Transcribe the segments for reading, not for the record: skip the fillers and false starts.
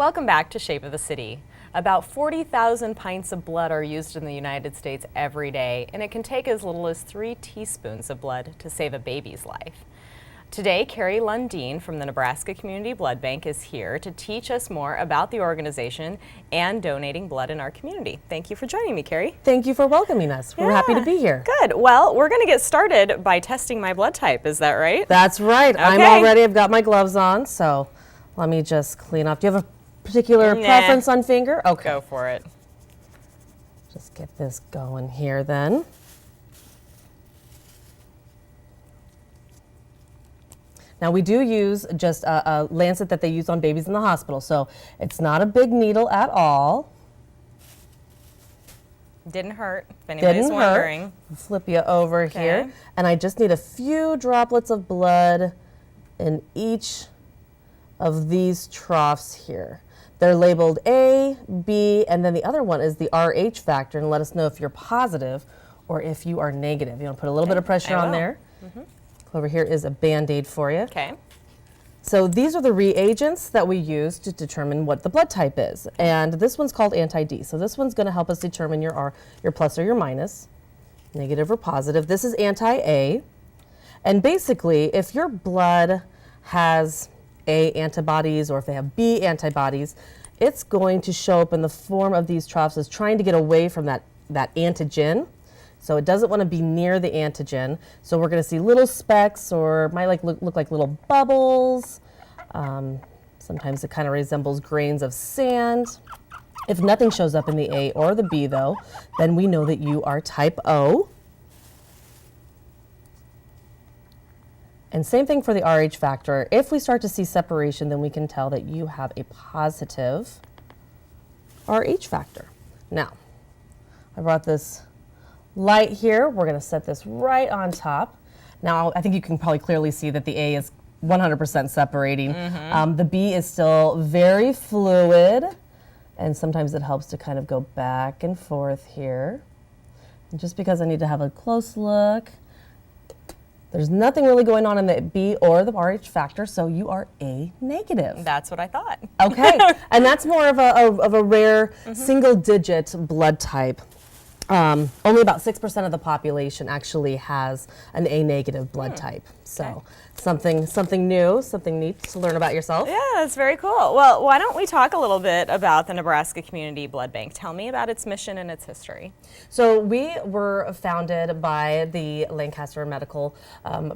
Welcome back to Shape of the City. About 40,000 pints of blood are used in the United States every day, and it can take as little as 3 teaspoons of blood to save a baby's life. Today, Carrie Lundeen from the Nebraska Community Blood Bank is here to teach us more about the organization and donating blood in our community. Thank you for joining me, Carrie. Thank you for welcoming us. We're happy to be here. Good. Well, we're going to get started by testing my blood type. Is that right? That's right. Okay. I've got my gloves on, so let me just clean up. Do you have a particular preference on finger? Okay. Go for it. Just get this going here then. Now we do use just a lancet that they use on babies in the hospital, so it's not a big needle at all. Didn't hurt, if anybody's wondering. Flip you over here, and I just need a few droplets of blood in each of these troughs here. They're labeled A, B, and then the other one is the RH factor, and let us know if you're positive or if you are negative. You want to put a little bit of pressure on there. Over here is a Band-Aid for you. Okay. So these are the reagents that we use to determine what the blood type is. And this one's called anti-D. So this one's going to help us determine your plus or your minus, negative or positive. This is anti-A. And basically, if your blood has A antibodies or if they have B antibodies, it's going to show up in the form of these troughs as trying to get away from that antigen. So it doesn't want to be near the antigen. So we're going to see little specks, or it might look like little bubbles. Sometimes it kind of resembles grains of sand. If nothing shows up in the A or the B though, then we know that you are type O. And same thing for the RH factor. If we start to see separation, then we can tell that you have a positive RH factor. Now, I brought this light here. We're going to set this right on top. Now, I think you can probably clearly see that the A is 100% separating. The B is still very fluid, and sometimes it helps to kind of go back and forth here. And just because I need to have a close look, there's nothing really going on in the B or the RH factor, so you are A negative. That's what I thought. Okay, and that's more of a rare single-digit blood type. Only about 6% of the population actually has an A negative blood type. So something new, something neat to learn about yourself. Yeah, that's very cool. Well, why don't we talk a little bit about the Nebraska Community Blood Bank? Tell me about its mission and its history. So we were founded by the Lancaster medical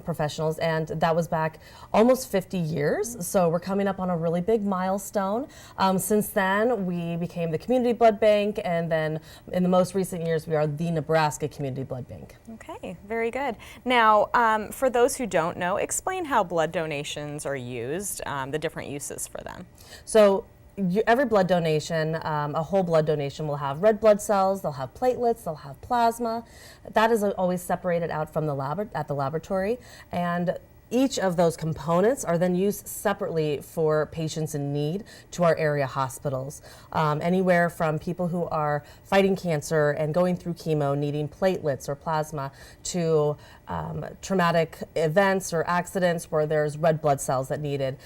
professionals, and that was back almost 50 years. So we're coming up on a really big milestone. Since then, we became the Community Blood Bank, and then in the most recent years, we are the Nebraska Community Blood Bank. Okay, very good. Now, for those who don't know, explain how blood donations are used, the different uses for them. So every blood donation, a whole blood donation will have red blood cells, they'll have platelets, they'll have plasma. That is always separated out from the lab at the laboratory, and each of those components are then used separately for patients in need to our area hospitals. Anywhere from people who are fighting cancer and going through chemo needing platelets or plasma to traumatic events or accidents where there's red blood cells that needed.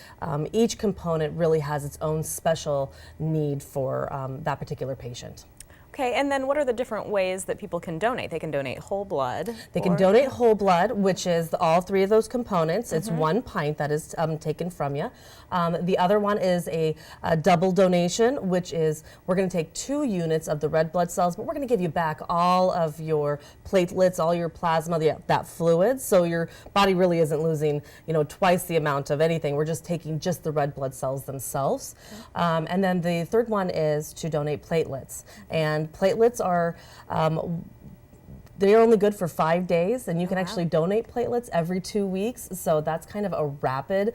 Each component really has its own special need for that particular patient. Okay, and then what are the different ways that people can donate? They can donate whole blood. They can donate whole blood, which is all 3 of those components. It's 1 pint that is taken from you. The other one is a double donation, which is we're going to take 2 units of the red blood cells, but we're going to give you back all of your platelets, all your plasma, that fluid. So your body really isn't losing, twice the amount of anything. We're just taking just the red blood cells themselves. And then the third one is to donate platelets. And platelets are they're only good for 5 days, and you can actually donate platelets every 2 weeks. So that's kind of a rapid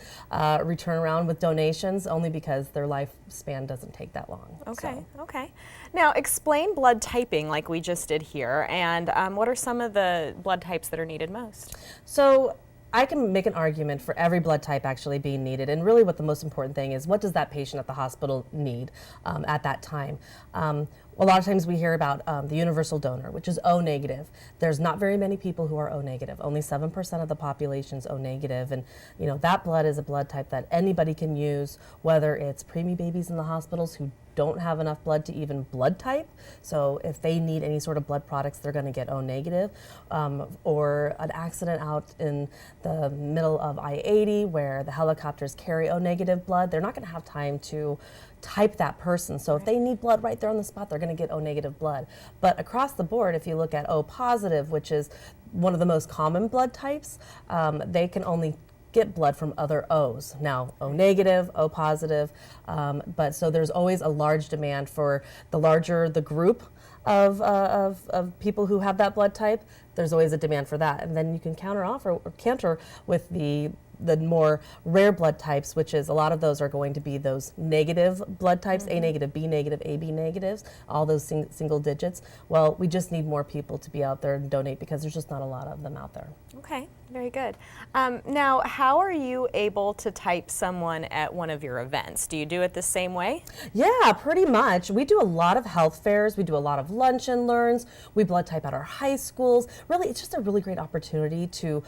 return around with donations, only because their lifespan doesn't take that long. Okay, okay. Now explain blood typing like we just did here, and what are some of the blood types that are needed most? So I can make an argument for every blood type actually being needed, and really what the most important thing is, what does that patient at the hospital need at that time? A lot of times we hear about the universal donor, which is O negative. There's not very many people who are O negative. Only 7% of the population is O negative, and that blood is a blood type that anybody can use, whether it's preemie babies in the hospitals who don't have enough blood to even blood type. So if they need any sort of blood products, they're going to get O negative. Or an accident out in the middle of I-80 where the helicopters carry O negative blood, they're not going to have time to type that person. So if they need blood right there on the spot, they're going to get O negative blood. But across the board, if you look at O positive, which is one of the most common blood types, they can only get blood from other O's. Now, O negative, O positive, but so there's always a large demand for the larger the group of people who have that blood type, there's always a demand for that. And then you can counter with the more rare blood types, which is a lot of those are going to be those negative blood types, A negative, B negative, AB negatives, all those single digits. Well, we just need more people to be out there and donate because there's just not a lot of them out there. Okay, very good. Now, how are you able to type someone at one of your events? Do you do it the same way? Yeah, pretty much. We do a lot of health fairs. We do a lot of lunch and learns. We blood type at our high schools. Really, it's just a really great opportunity to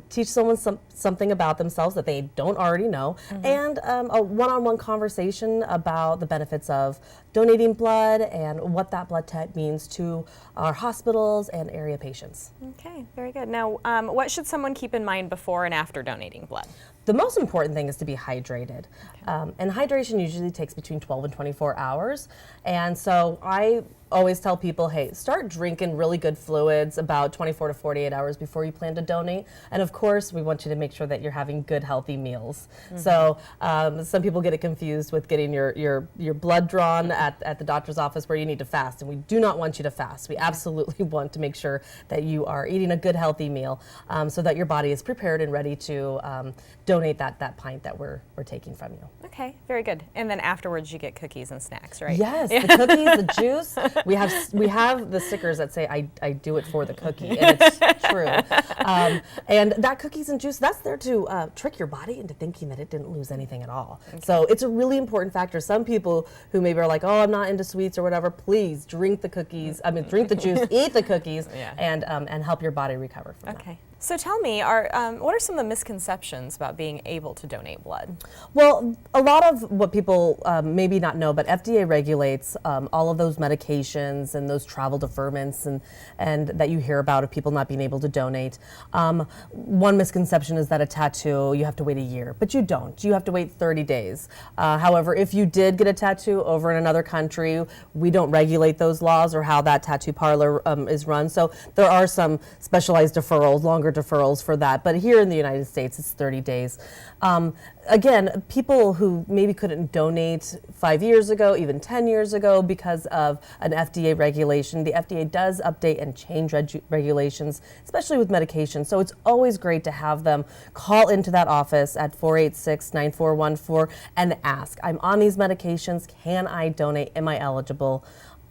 teach someone something about themselves that they don't already know, and a one-on-one conversation about the benefits of donating blood and what that blood type means to our hospitals and area patients. Okay, very good. Now, what should someone keep in mind before and after donating blood? The most important thing is to be hydrated. Okay. And hydration usually takes between 12 and 24 hours. And so I always tell people, hey, start drinking really good fluids about 24 to 48 hours before you plan to donate. And of course, we want you to make sure that you're having good, healthy meals. So some people get it confused with getting your blood drawn at the doctor's office where you need to fast. And we do not want you to fast. We absolutely want to make sure that you are eating a good, healthy meal so that your body is prepared and ready to donate that pint that we're taking from you. Okay, very good. And then afterwards you get cookies and snacks, right? Yes, the cookies, the juice. We have the stickers that say I do it for the cookie, and it's true. And that cookies and juice, that's there to trick your body into thinking that it didn't lose anything at all. Okay. So it's a really important factor. Some people who maybe are like, oh, I'm not into sweets or whatever, please drink the cookies. Drink the juice, eat the cookies, and help your body recover from that. Okay. So tell me, what are some of the misconceptions about being able to donate blood? Well, a lot of what people maybe not know, but FDA regulates all of those medications and those travel deferments and that you hear about of people not being able to donate. One misconception is that a tattoo, you have to wait a year, but you don't. You have to wait 30 days. However, if you did get a tattoo over in another country, we don't regulate those laws or how that tattoo parlor is run. So there are some specialized deferrals, longer deferrals for that, but here in the United States it's 30 days. Again, people who maybe couldn't donate 5 years ago, even 10 years ago because of an FDA regulation, the FDA does update and change regulations, especially with medication. So it's always great to have them call into that office at 486-9414 and ask, I'm on these medications, can I donate, am I eligible?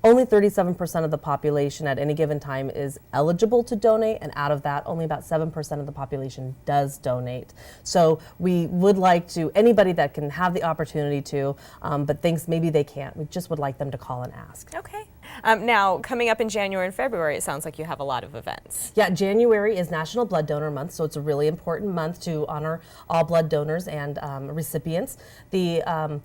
Only 37% of the population at any given time is eligible to donate, and out of that, only about 7% of the population does donate. So we would like to, anybody that can have the opportunity to, but thinks maybe they can't, we just would like them to call and ask. Okay. Now, coming up in January and February, it sounds like you have a lot of events. Yeah, January is National Blood Donor Month, so it's a really important month to honor all blood donors and recipients. The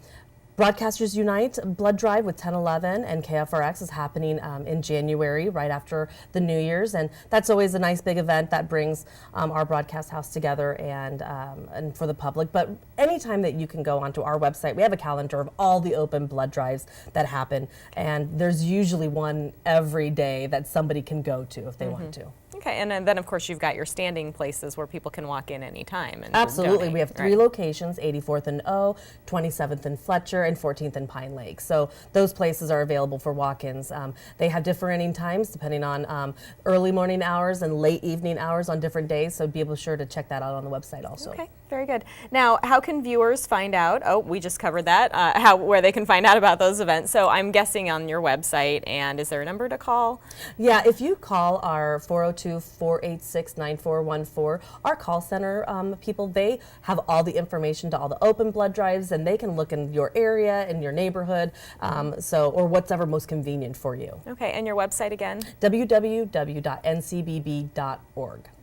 Broadcasters Unite Blood Drive with 1011 and KFRX is happening in January, right after the New Year's, and that's always a nice big event that brings our broadcast house together and for the public. But anytime that you can go onto our website, we have a calendar of all the open blood drives that happen, and there's usually one every day that somebody can go to if they want to. Okay, and then of course you've got your standing places where people can walk in anytime and absolutely donate. We have three locations, 84th and O, 27th and Fletcher, and 14th and Pine Lake. So those places are available for walk-ins. They have differing times depending on early morning hours and late evening hours on different days, so be sure to check that out on the website also. Okay, very good. Now, how can viewers find out? Oh, we just covered that, where they can find out about those events. So I'm guessing on your website, and is there a number to call? Yeah, if you call our 402 212-486-9414. Our call center people, they have all the information to all the open blood drives, and they can look in your area, in your neighborhood, or whatever most convenient for you. Okay, and your website again? www.ncbb.org.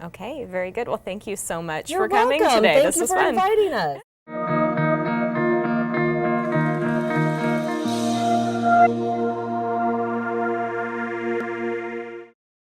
Okay, very good. Well, thank you so much You're for coming welcome. today. Thank This you was for fun. inviting us.